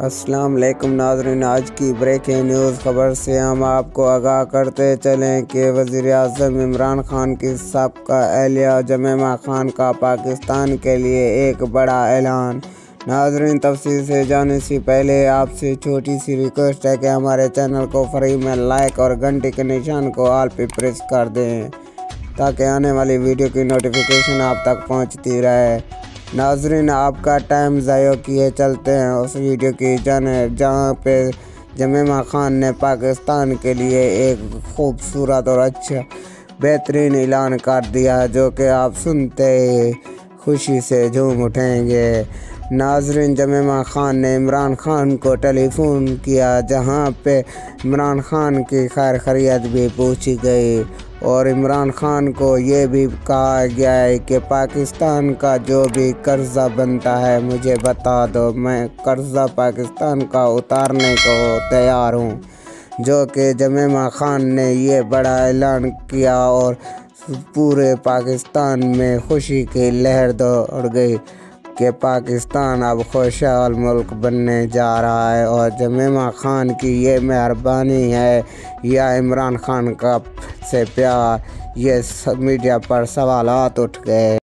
السلام علیکم ناظرین، آج کی بریکنگ نیوز خبر سے ہم آپ کو آگاہ کرتے چلیں کہ وزیر اعظم عمران خان کی سابقہ اہلیہ جمیمہ خان کا پاکستان کے لیے ایک بڑا اعلان۔ ناظرین، تفصیل سے جانے سے پہلے آپ سے چھوٹی سی ریکویسٹ ہے کہ ہمارے چینل کو فری میں لائک اور گھنٹی کے نشان کو آل پہ پریس کر دیں تاکہ آنے والی ویڈیو کی نوٹیفیکیشن آپ تک پہنچتی رہے۔ ناظرین، آپ کا ٹائم ضائع کیے چلتے ہیں اس ویڈیو کی جانب جہاں پہ جمیمہ خان نے پاکستان کے لیے ایک خوبصورت اور اچھا بہترین اعلان کر دیا جو کہ آپ سنتے ہی خوشی سے جھوم اٹھیں گے۔ ناظرین، جمیمہ خان نے عمران خان کو ٹیلی فون کیا جہاں پہ عمران خان کی خیر خیریت بھی پوچھی گئی اور عمران خان کو یہ بھی کہا گیا ہے کہ پاکستان کا جو بھی قرضہ بنتا ہے مجھے بتا دو، میں قرضہ پاکستان کا اتارنے کو تیار ہوں، جو کہ جمیمہ خان نے یہ بڑا اعلان کیا اور پورے پاکستان میں خوشی کی لہر دوڑ گئی کہ پاکستان اب خوشحال ملک بننے جا رہا ہے۔ اور جمیمہ خان کی یہ مہربانی ہے یا عمران خان کا سے پیار، یہ میڈیا پر سوالات اٹھ گئے۔